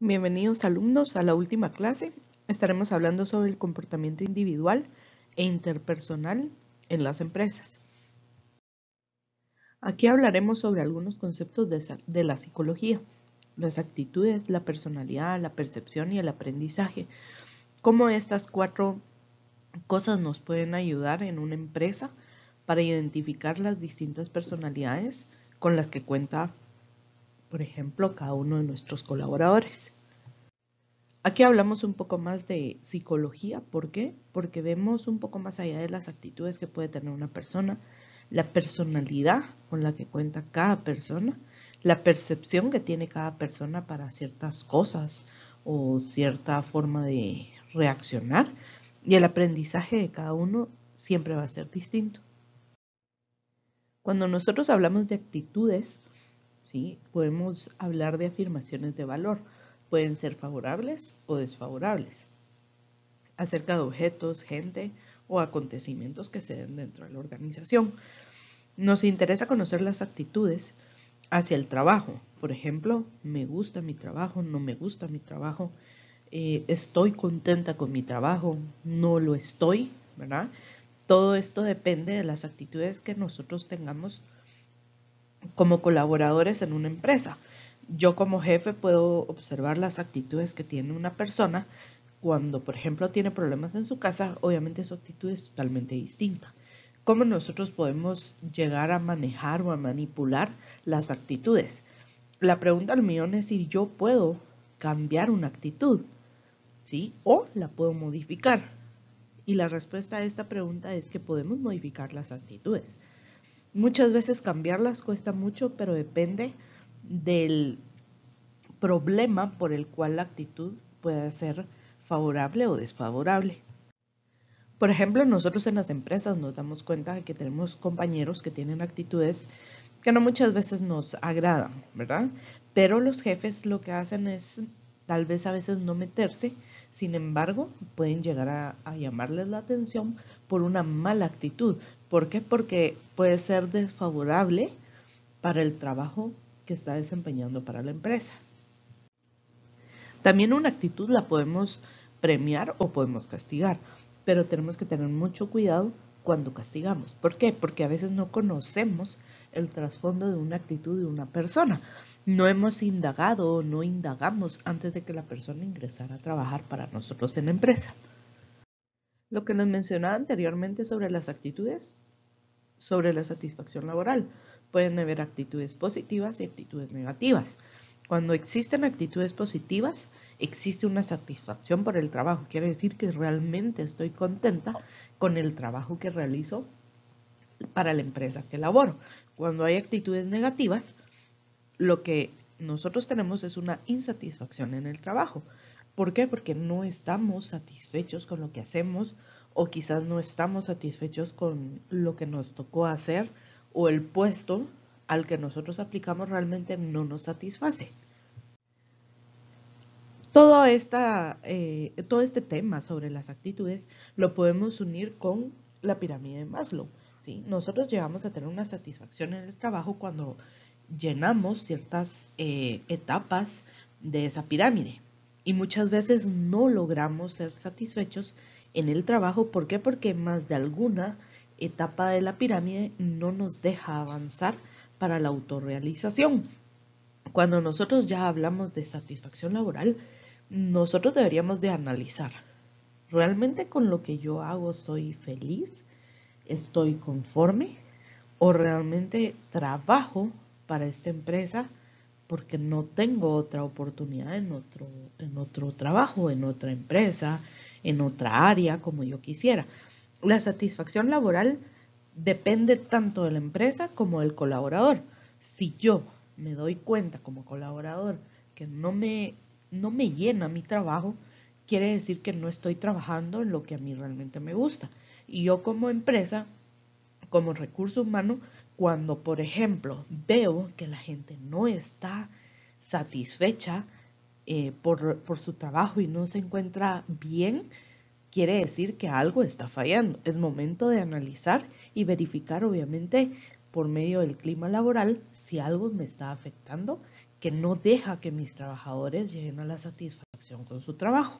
Bienvenidos alumnos a la última clase. Estaremos hablando sobre el comportamiento individual e interpersonal en las empresas. Aquí hablaremos sobre algunos conceptos de la psicología, las actitudes, la personalidad, la percepción y el aprendizaje. Cómo estas 4 cosas nos pueden ayudar en una empresa para identificar las distintas personalidades con las que cuenta, por ejemplo, cada uno de nuestros colaboradores. Aquí hablamos un poco más de psicología. ¿Por qué? Porque vemos un poco más allá de las actitudes que puede tener una persona, la personalidad con la que cuenta cada persona, la percepción que tiene cada persona para ciertas cosas o cierta forma de reaccionar, y el aprendizaje de cada uno siempre va a ser distinto. Cuando nosotros hablamos de actitudes, ¿sí?, podemos hablar de afirmaciones de valor. Pueden ser favorables o desfavorables acerca de objetos, gente o acontecimientos que se den dentro de la organización. Nos interesa conocer las actitudes hacia el trabajo. Por ejemplo, me gusta mi trabajo, no me gusta mi trabajo, estoy contenta con mi trabajo, no lo estoy, ¿verdad? Todo esto depende de las actitudes que nosotros tengamos como colaboradores en una empresa. Yo como jefe puedo observar las actitudes que tiene una persona cuando, por ejemplo, tiene problemas en su casa. Obviamente su actitud es totalmente distinta. ¿Cómo nosotros podemos llegar a manejar o a manipular las actitudes? La pregunta al millón es si yo puedo cambiar una actitud, ¿sí? O la puedo modificar. Y la respuesta a esta pregunta es que podemos modificar las actitudes. Muchas veces cambiarlas cuesta mucho, pero depende del problema por el cual la actitud puede ser favorable o desfavorable. Por ejemplo, nosotros en las empresas nos damos cuenta de que tenemos compañeros que tienen actitudes que no muchas veces nos agradan, ¿verdad? Pero los jefes lo que hacen es tal vez a veces no meterse, sin embargo, pueden llegar a llamarles la atención por una mala actitud. ¿Por qué? Porque puede ser desfavorable para el trabajo que está desempeñando para la empresa. También una actitud la podemos premiar o podemos castigar, pero tenemos que tener mucho cuidado cuando castigamos. ¿Por qué? Porque a veces no conocemos el trasfondo de una actitud de una persona. No hemos indagado o no indagamos antes de que la persona ingresara a trabajar para nosotros en la empresa. Lo que nos mencionaba anteriormente sobre las actitudes, sobre la satisfacción laboral. Pueden haber actitudes positivas y actitudes negativas. Cuando existen actitudes positivas, existe una satisfacción por el trabajo. Quiere decir que realmente estoy contenta con el trabajo que realizo para la empresa que laboro. Cuando hay actitudes negativas, lo que nosotros tenemos es una insatisfacción en el trabajo. ¿Por qué? Porque no estamos satisfechos con lo que hacemos, o quizás no estamos satisfechos con lo que nos tocó hacer, o el puesto al que nosotros aplicamos realmente no nos satisface. Todo este tema sobre las actitudes lo podemos unir con la pirámide de Maslow, ¿sí? Nosotros llegamos a tener una satisfacción en el trabajo cuando llenamos ciertas etapas de esa pirámide, y muchas veces no logramos ser satisfechos en el trabajo. ¿Por qué? Porque más de alguna etapa de la pirámide no nos deja avanzar para la autorrealización. Cuando nosotros ya hablamos de satisfacción laboral, nosotros deberíamos de analizar, ¿realmente con lo que yo hago soy feliz? ¿Estoy conforme? ¿O realmente trabajo para esta empresa porque no tengo otra oportunidad en otro trabajo, en otra empresa, en otra área como yo quisiera? La satisfacción laboral depende tanto de la empresa como del colaborador. Si yo me doy cuenta como colaborador que no me llena mi trabajo, quiere decir que no estoy trabajando en lo que a mí realmente me gusta. Y yo como empresa, como recurso humano, cuando por ejemplo veo que la gente no está satisfecha por su trabajo y no se encuentra bien, quiere decir que algo está fallando. Es momento de analizar y verificar, obviamente, por medio del clima laboral, si algo me está afectando que no deja que mis trabajadores lleguen a la satisfacción con su trabajo.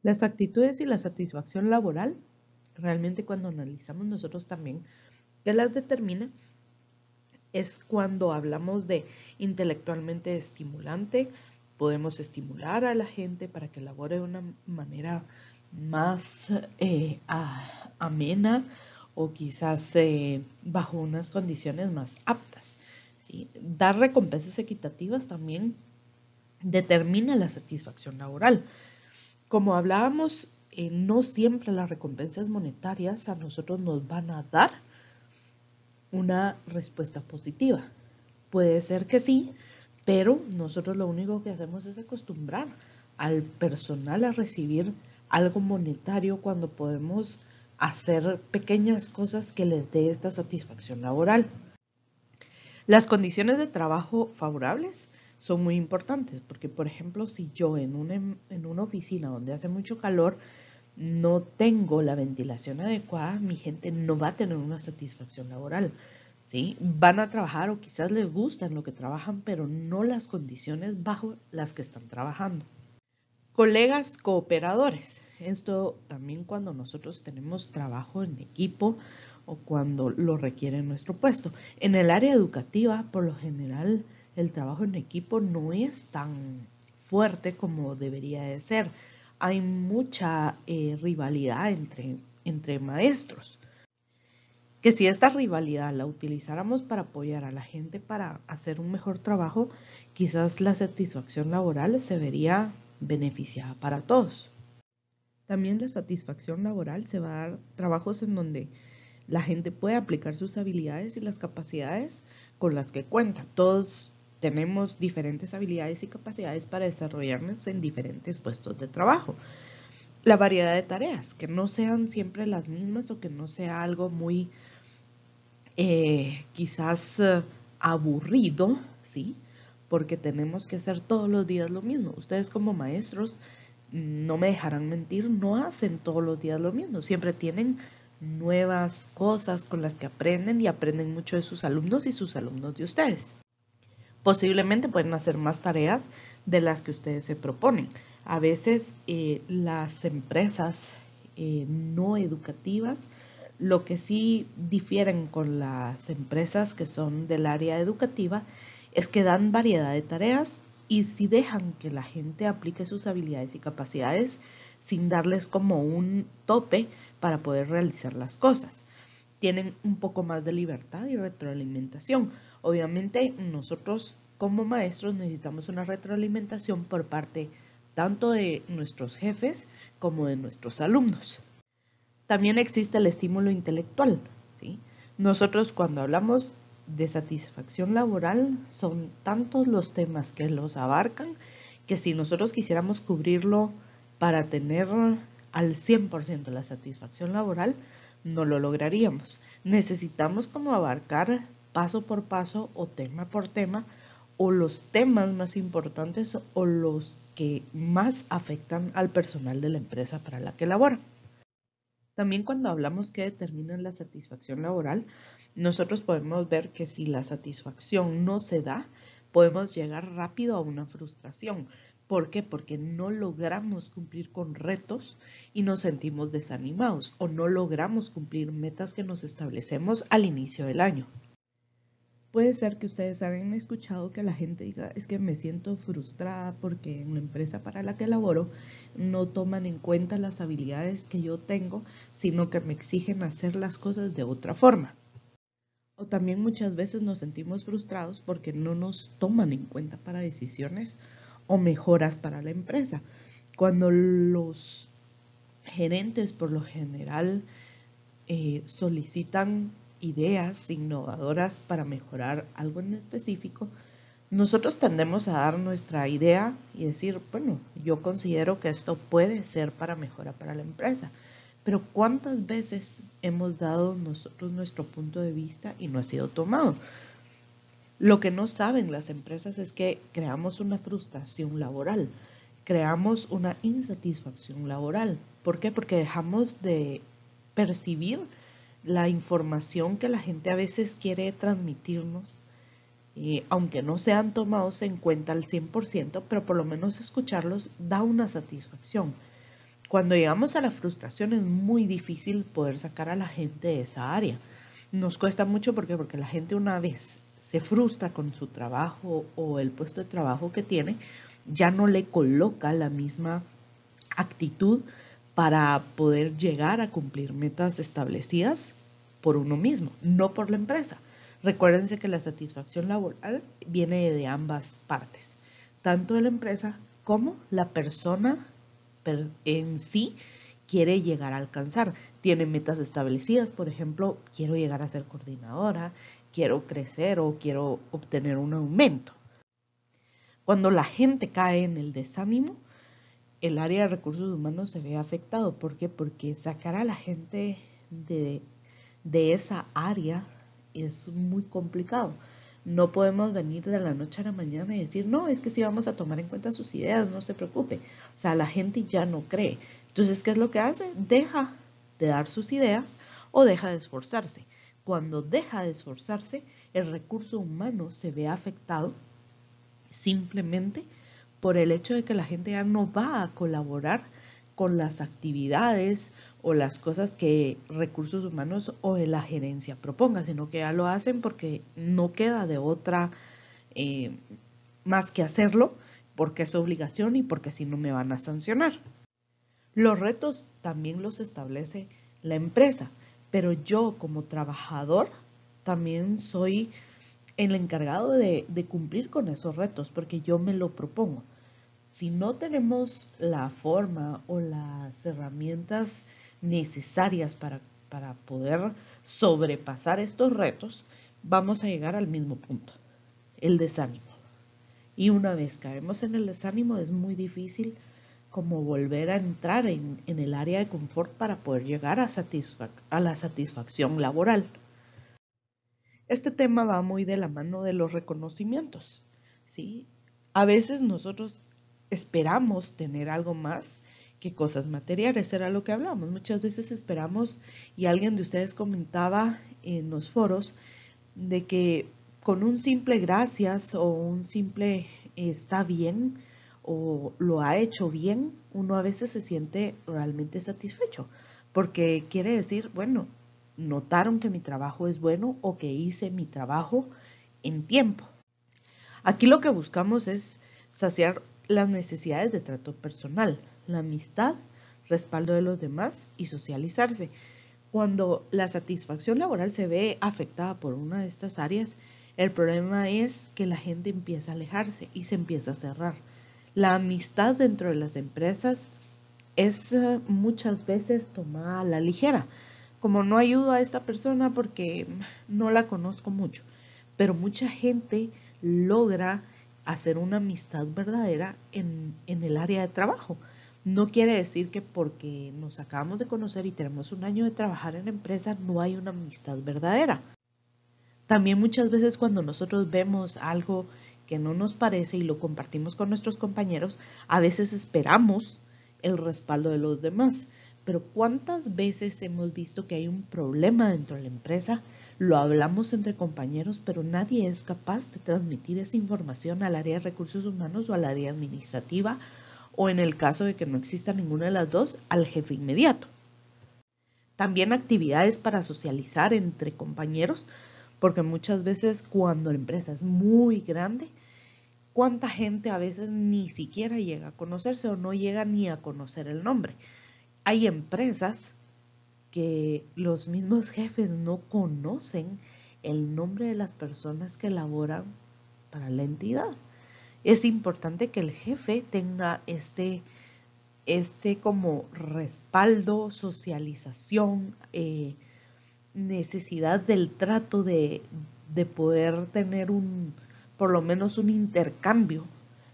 Las actitudes y la satisfacción laboral, realmente cuando analizamos nosotros también, ¿qué las determina? Es cuando hablamos de intelectualmente estimulante, podemos estimular a la gente para que labore de una manera más amena o quizás bajo unas condiciones más aptas, ¿sí? Dar recompensas equitativas también determina la satisfacción laboral. Como hablábamos, no siempre las recompensas monetarias a nosotros nos van a dar una respuesta positiva. Puede ser que sí, pero nosotros lo único que hacemos es acostumbrar al personal a recibir algo monetario cuando podemos hacer pequeñas cosas que les dé esta satisfacción laboral. Las condiciones de trabajo favorables son muy importantes porque, por ejemplo, si yo en una oficina donde hace mucho calor no tengo la ventilación adecuada, mi gente no va a tener una satisfacción laboral, ¿sí? Van a trabajar o quizás les gustan lo que trabajan, pero no las condiciones bajo las que están trabajando. Colegas cooperadores. Esto también cuando nosotros tenemos trabajo en equipo o cuando lo requiere nuestro puesto. En el área educativa, por lo general, el trabajo en equipo no es tan fuerte como debería de ser. Hay mucha rivalidad entre maestros. Que si esta rivalidad la utilizáramos para apoyar a la gente para hacer un mejor trabajo, quizás la satisfacción laboral se vería beneficiada para todos. También la satisfacción laboral se va a dar trabajos en donde la gente puede aplicar sus habilidades y las capacidades con las que cuenta. Todos tenemos diferentes habilidades y capacidades para desarrollarnos en diferentes puestos de trabajo. La variedad de tareas, que no sean siempre las mismas o que no sea algo muy quizás aburrido, ¿sí? Porque tenemos que hacer todos los días lo mismo. Ustedes como maestros, no me dejarán mentir, no hacen todos los días lo mismo. Siempre tienen nuevas cosas con las que aprenden y aprenden mucho de sus alumnos y sus alumnos de ustedes. Posiblemente pueden hacer más tareas de las que ustedes se proponen. A veces las empresas no educativas, lo que sí difieren con las empresas que son del área educativa es que dan variedad de tareas y sí dejan que la gente aplique sus habilidades y capacidades sin darles como un tope para poder realizar las cosas. Tienen un poco más de libertad y retroalimentación. Obviamente nosotros como maestros necesitamos una retroalimentación por parte tanto de nuestros jefes como de nuestros alumnos. También existe el estímulo intelectual, ¿sí? Nosotros cuando hablamos de satisfacción laboral son tantos los temas que los abarcan que si nosotros quisiéramos cubrirlo para tener al 100% la satisfacción laboral, no lo lograríamos. Necesitamos como abarcar paso por paso o tema por tema o los temas más importantes o los que más afectan al personal de la empresa para la que labora. También cuando hablamos que determina la satisfacción laboral, nosotros podemos ver que si la satisfacción no se da, podemos llegar rápido a una frustración. ¿Por qué? Porque no logramos cumplir con retos y nos sentimos desanimados o no logramos cumplir metas que nos establecemos al inicio del año. Puede ser que ustedes hayan escuchado que la gente diga, es que me siento frustrada porque en la empresa para la que laboro no toman en cuenta las habilidades que yo tengo, sino que me exigen hacer las cosas de otra forma. O también muchas veces nos sentimos frustrados porque no nos toman en cuenta para decisiones o mejoras para la empresa. Cuando los gerentes por lo general solicitan ideas innovadoras para mejorar algo en específico, nosotros tendemos a dar nuestra idea y decir, bueno, yo considero que esto puede ser para mejora para la empresa. Pero ¿cuántas veces hemos dado nosotros nuestro punto de vista y no ha sido tomado? Lo que no saben las empresas es que creamos una frustración laboral, creamos una insatisfacción laboral. ¿Por qué? Porque dejamos de percibir la información que la gente a veces quiere transmitirnos aunque no sean tomados en cuenta al 100%, pero por lo menos escucharlos da una satisfacción. Cuando llegamos a la frustración es muy difícil poder sacar a la gente de esa área. Nos cuesta mucho porque la gente una vez se frustra con su trabajo o el puesto de trabajo que tiene, ya no le coloca la misma actitud para poder llegar a cumplir metas establecidas por uno mismo, no por la empresa. Recuérdense que la satisfacción laboral viene de ambas partes, tanto de la empresa como la persona en sí quiere llegar a alcanzar. Tiene metas establecidas, por ejemplo, quiero llegar a ser coordinadora, quiero crecer o quiero obtener un aumento. Cuando la gente cae en el desánimo, el área de recursos humanos se ve afectado. ¿Por qué? Porque sacar a la gente de esa área es muy complicado. No podemos venir de la noche a la mañana y decir, no, es que sí vamos a tomar en cuenta sus ideas, no se preocupe. O sea, la gente ya no cree. Entonces, ¿qué es lo que hace? Deja de dar sus ideas o deja de esforzarse. Cuando deja de esforzarse, el recurso humano se ve afectado simplemente por el hecho de que la gente ya no va a colaborar con las actividades o las cosas que recursos humanos o la gerencia proponga, sino que ya lo hacen porque no queda de otra más que hacerlo, porque es obligación y porque si no me van a sancionar. Los retos también los establece la empresa, pero yo como trabajador también soy el encargado de cumplir con esos retos, porque yo me lo propongo. Si no tenemos la forma o las herramientas necesarias para poder sobrepasar estos retos, vamos a llegar al mismo punto, el desánimo. Y una vez caemos en el desánimo, es muy difícil como volver a entrar en el área de confort para poder llegar a la satisfacción laboral. Este tema va muy de la mano de los reconocimientos, ¿sí? A veces nosotros esperamos tener algo más que cosas materiales, era lo que hablamos. Muchas veces esperamos, y alguien de ustedes comentaba en los foros, de que con un simple gracias o un simple está bien o lo ha hecho bien, uno a veces se siente realmente satisfecho, porque quiere decir, bueno, notaron que mi trabajo es bueno o que hice mi trabajo en tiempo. Aquí lo que buscamos es saciar las necesidades de trato personal, la amistad, respaldo de los demás y socializarse. Cuando la satisfacción laboral se ve afectada por una de estas áreas, el problema es que la gente empieza a alejarse y se empieza a cerrar. La amistad dentro de las empresas es muchas veces tomada a la ligera. Como no ayudo a esta persona porque no la conozco mucho, pero mucha gente logra hacer una amistad verdadera en el área de trabajo. No quiere decir que porque nos acabamos de conocer y tenemos un año de trabajar en la empresa no hay una amistad verdadera. También muchas veces cuando nosotros vemos algo que no nos parece y lo compartimos con nuestros compañeros, a veces esperamos el respaldo de los demás. Pero ¿cuántas veces hemos visto que hay un problema dentro de la empresa? Lo hablamos entre compañeros, pero nadie es capaz de transmitir esa información al área de recursos humanos o al área administrativa, o en el caso de que no exista ninguna de las dos, al jefe inmediato. También actividades para socializar entre compañeros, porque muchas veces cuando la empresa es muy grande, ¿cuánta gente a veces ni siquiera llega a conocerse o no llega ni a conocer el nombre? Hay empresas que los mismos jefes no conocen el nombre de las personas que laboran para la entidad. Es importante que el jefe tenga este como respaldo, socialización, necesidad del trato de poder tener por lo menos un intercambio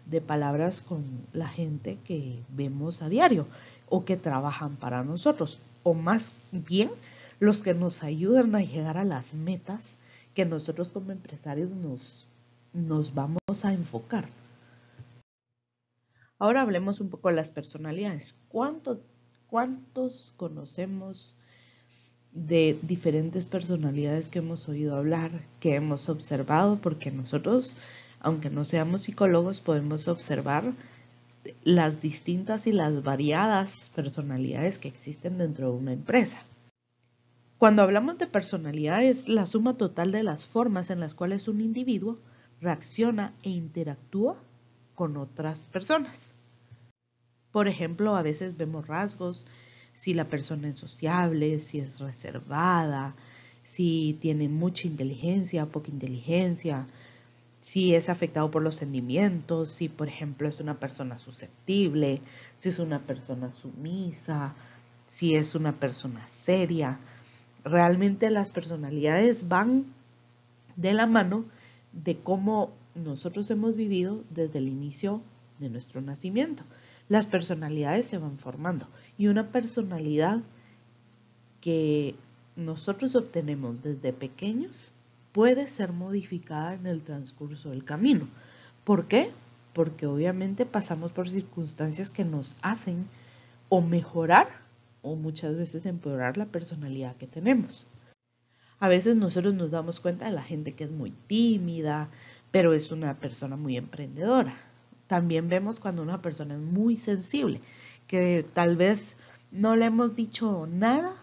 de palabras con la gente que vemos a diario o que trabajan para nosotros, o más bien los que nos ayudan a llegar a las metas que nosotros como empresarios nos vamos a enfocar. Ahora hablemos un poco de las personalidades. ¿Cuántos conocemos de diferentes personalidades que hemos oído hablar, que hemos observado, porque nosotros, aunque no seamos psicólogos, podemos observar las distintas y las variadas personalidades que existen dentro de una empresa. Cuando hablamos de personalidad es la suma total de las formas en las cuales un individuo reacciona e interactúa con otras personas. Por ejemplo, a veces vemos rasgos, si la persona es sociable, si es reservada, si tiene mucha inteligencia, poca inteligencia, si es afectado por los sentimientos, si por ejemplo es una persona susceptible, si es una persona sumisa, si es una persona seria. Realmente las personalidades van de la mano de cómo nosotros hemos vivido desde el inicio de nuestro nacimiento. Las personalidades se van formando y una personalidad que nosotros obtenemos desde pequeños puede ser modificada en el transcurso del camino. ¿Por qué? Porque obviamente pasamos por circunstancias que nos hacen o mejorar o muchas veces empeorar la personalidad que tenemos. A veces nosotros nos damos cuenta de la gente que es muy tímida, pero es una persona muy emprendedora. También vemos cuando una persona es muy sensible, que tal vez no le hemos dicho nada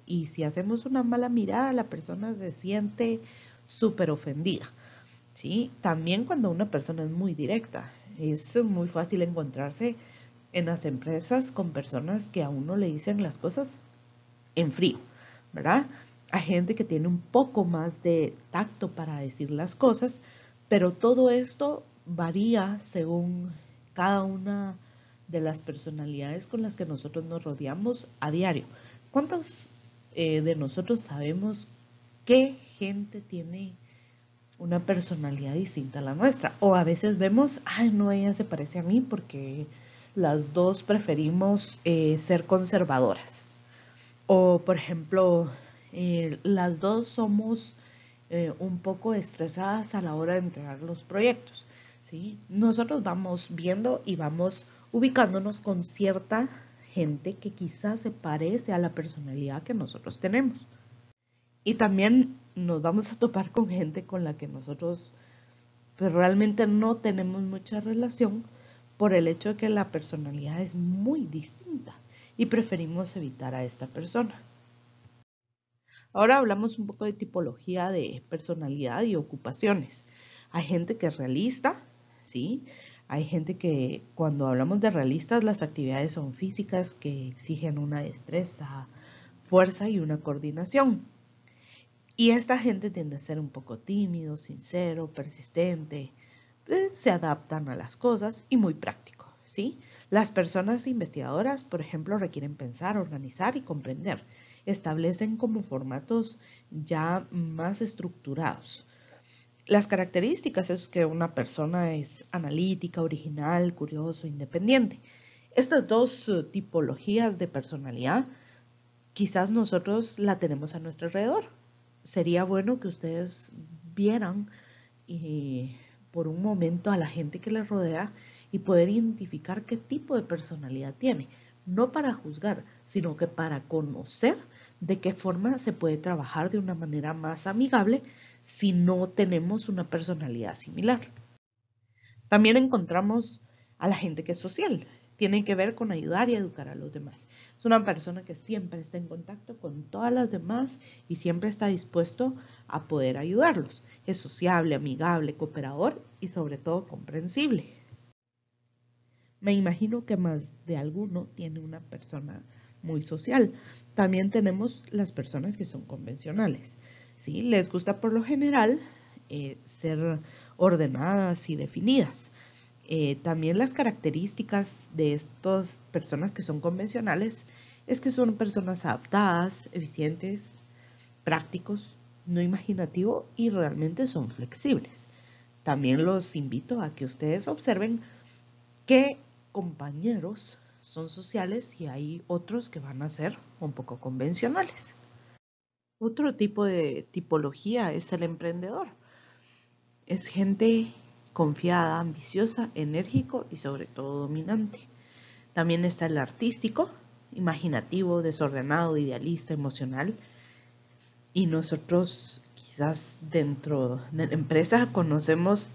y si hacemos una mala mirada, la persona se siente súper ofendida. ¿Sí? También cuando una persona es muy directa, es muy fácil encontrarse en las empresas con personas que a uno le dicen las cosas en frío, ¿verdad? Hay gente que tiene un poco más de tacto para decir las cosas, pero todo esto varía según cada una de las personalidades con las que nosotros nos rodeamos a diario. ¿Cuántos de nosotros sabemos qué gente tiene una personalidad distinta a la nuestra? O a veces vemos, ay, no, ella se parece a mí porque las dos preferimos ser conservadoras. O, por ejemplo, las dos somos un poco estresadas a la hora de entregar los proyectos, ¿sí? Nosotros vamos viendo y vamos ubicándonos con cierta gente que quizás se parece a la personalidad que nosotros tenemos. Y también nos vamos a topar con gente con la que nosotros pues, realmente no tenemos mucha relación por el hecho de que la personalidad es muy distinta y preferimos evitar a esta persona. Ahora hablamos un poco de tipología de personalidad y ocupaciones. Hay gente que es realista, ¿sí? Hay gente que cuando hablamos de realistas las actividades son físicas que exigen una destreza, fuerza y una coordinación. Y esta gente tiende a ser un poco tímido, sincero, persistente, se adaptan a las cosas y muy práctico, ¿sí? Las personas investigadoras, por ejemplo, requieren pensar, organizar y comprender. Establecen como formatos ya más estructurados. Las características es que una persona es analítica, original, curioso, independiente. Estas dos tipologías de personalidad quizás nosotros la tenemos a nuestro alrededor. Sería bueno que ustedes vieran por un momento a la gente que les rodea y poder identificar qué tipo de personalidad tiene. No para juzgar, sino que para conocer de qué forma se puede trabajar de una manera más amigable si no tenemos una personalidad similar. También encontramos a la gente que es social. Tiene que ver con ayudar y educar a los demás. Es una persona que siempre está en contacto con todas las demás y siempre está dispuesto a poder ayudarlos. Es sociable, amigable, cooperador y sobre todo comprensible. Me imagino que más de alguno tiene una persona muy social. También tenemos las personas que son convencionales. ¿Sí? Les gusta por lo general ser ordenadas y definidas. También las características de estas personas que son convencionales es que son personas adaptadas, eficientes, prácticos, no imaginativos y realmente son flexibles. También los invito a que ustedes observen qué compañeros son sociales y hay otros que van a ser un poco convencionales. Otro tipo de tipología es el emprendedor. Es gente confiada, ambiciosa, enérgico y sobre todo dominante. También está el artístico, imaginativo, desordenado, idealista, emocional. Y nosotros quizás dentro de la empresa conocemos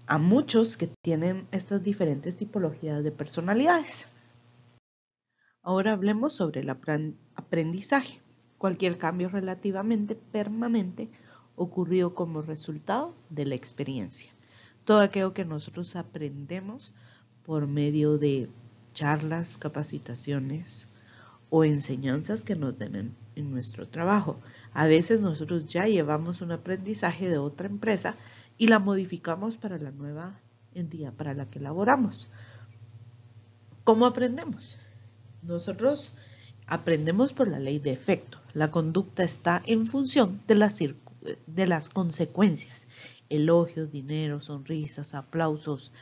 a muchos que tienen estas diferentes tipologías de personalidades. Ahora hablemos sobre el aprendizaje. Cualquier cambio relativamente permanente ocurrido como resultado de la experiencia. Todo aquello que nosotros aprendemos por medio de charlas, capacitaciones o enseñanzas que nos den en nuestro trabajo. A veces nosotros ya llevamos un aprendizaje de otra empresa y la modificamos para la nueva entidad para la que laboramos. ¿Cómo aprendemos? Nosotros aprendemos por la ley de efecto. La conducta está en función de las consecuencias. Elogios, dinero, sonrisas, aplausos,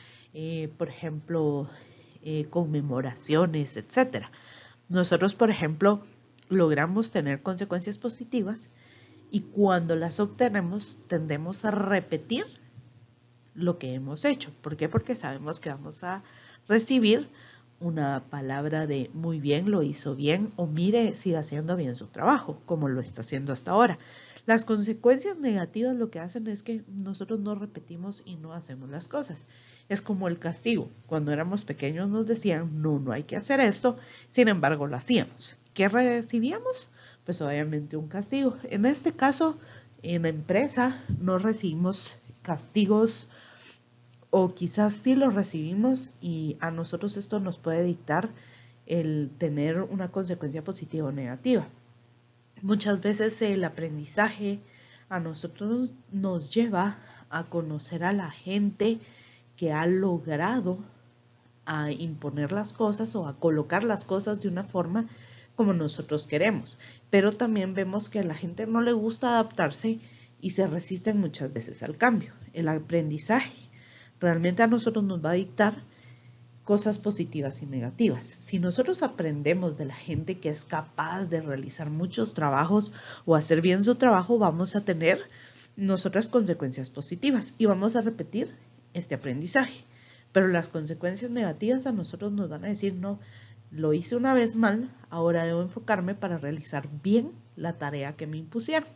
por ejemplo, conmemoraciones, etc. Nosotros, por ejemplo, logramos tener consecuencias positivas y cuando las obtenemos tendemos a repetir lo que hemos hecho. ¿Por qué? Porque sabemos que vamos a recibir una palabra de muy bien, lo hizo bien, o mire, sigue haciendo bien su trabajo, como lo está haciendo hasta ahora. Las consecuencias negativas lo que hacen es que nosotros no repetimos y no hacemos las cosas. Es como el castigo. Cuando éramos pequeños nos decían, no hay que hacer esto, sin embargo lo hacíamos. ¿Qué recibíamos? Pues obviamente un castigo. En este caso, en la empresa no recibimos castigos o quizás sí los recibimos y a nosotros esto nos puede dictar el tener una consecuencia positiva o negativa. Muchas veces el aprendizaje a nosotros nos lleva a conocer a la gente que ha logrado a imponer las cosas o a colocar las cosas de una forma como nosotros queremos. Pero también vemos que a la gente no le gusta adaptarse y se resisten muchas veces al cambio. El aprendizaje realmente a nosotros nos va a dictar cosas positivas y negativas. Si nosotros aprendemos de la gente que es capaz de realizar muchos trabajos o hacer bien su trabajo, vamos a tener nosotras consecuencias positivas y vamos a repetir este aprendizaje. Pero las consecuencias negativas a nosotros nos van a decir, no, lo hice una vez mal, ahora debo enfocarme para realizar bien la tarea que me impusieron.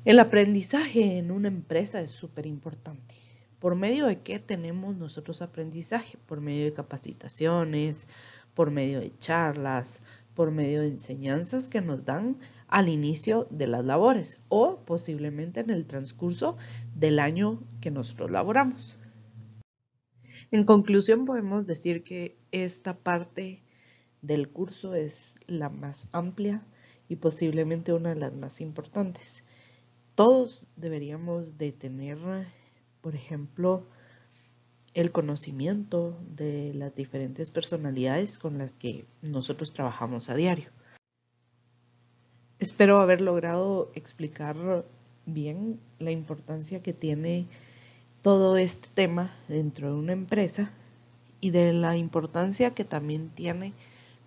El aprendizaje en una empresa es súper importante. ¿Por medio de qué tenemos nosotros aprendizaje? Por medio de capacitaciones, por medio de charlas, por medio de enseñanzas que nos dan al inicio de las labores o posiblemente en el transcurso del año que nosotros laboramos. En conclusión, podemos decir que esta parte del curso es la más amplia y posiblemente una de las más importantes. Todos deberíamos de tener, por ejemplo, el conocimiento de las diferentes personalidades con las que nosotros trabajamos a diario. Espero haber logrado explicar bien la importancia que tiene todo este tema dentro de una empresa y de la importancia que también tiene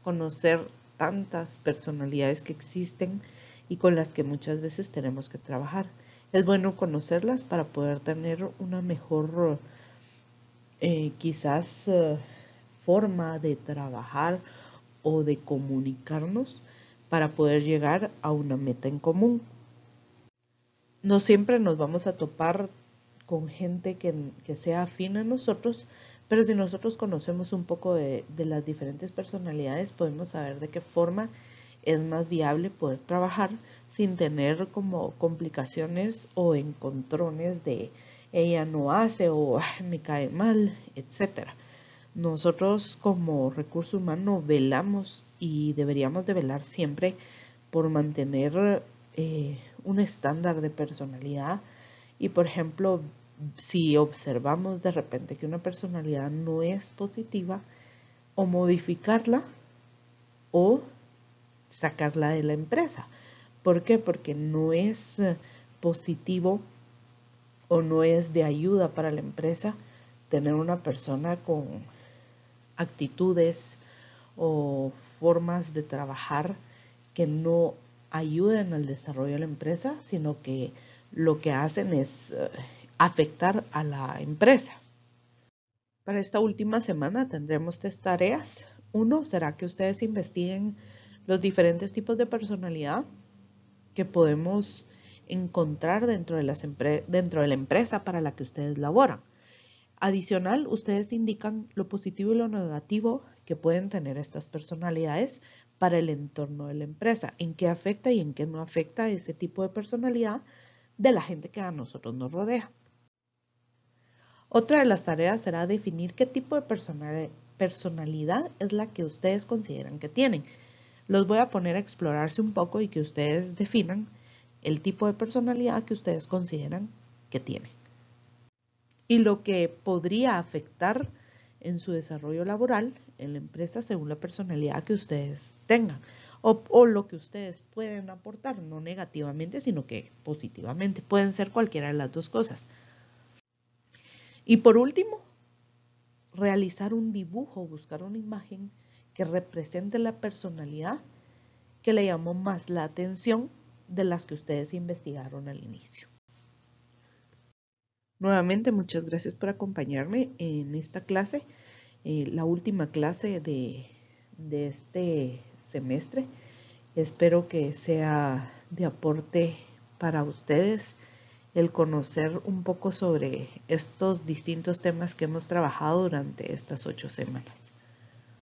conocer tantas personalidades que existen y con las que muchas veces tenemos que trabajar. Es bueno conocerlas para poder tener una mejor quizás forma de trabajar o de comunicarnos para poder llegar a una meta en común. No siempre nos vamos a topar con gente que sea afín a nosotros, pero si nosotros conocemos un poco de las diferentes personalidades, podemos saber de qué forma es más viable poder trabajar sin tener como complicaciones o encontrones de ella no hace o me cae mal, etc. Nosotros como recurso humano velamos y deberíamos de velar siempre por mantener un estándar de personalidad y por ejemplo si observamos de repente que una personalidad no es positiva o modificarla o sacarla de la empresa. ¿Por qué? Porque no es positivo o no es de ayuda para la empresa tener una persona con actitudes o formas de trabajar que no ayuden al desarrollo de la empresa, sino que lo que hacen es afectar a la empresa. Para esta última semana tendremos 3 tareas. 1 será que ustedes investiguen los diferentes tipos de personalidad que podemos encontrar dentro de la empresa para la que ustedes laboran. Adicional, ustedes indican lo positivo y lo negativo que pueden tener estas personalidades para el entorno de la empresa, en qué afecta y en qué no afecta ese tipo de personalidad de la gente que a nosotros nos rodea. Otra de las tareas será definir qué tipo de personalidad es la que ustedes consideran que tienen. Los voy a poner a explorarse un poco y que ustedes definan el tipo de personalidad que ustedes consideran que tienen y lo que podría afectar en su desarrollo laboral en la empresa según la personalidad que ustedes tengan o lo que ustedes pueden aportar, no negativamente, sino que positivamente. Pueden ser cualquiera de las dos cosas. Y por último, realizar un dibujo, buscar una imagen que represente la personalidad que le llamó más la atención de las que ustedes investigaron al inicio. Nuevamente, muchas gracias por acompañarme en esta clase, la última clase de este semestre. Espero que sea de aporte para ustedes el conocer un poco sobre estos distintos temas que hemos trabajado durante estas 8 semanas.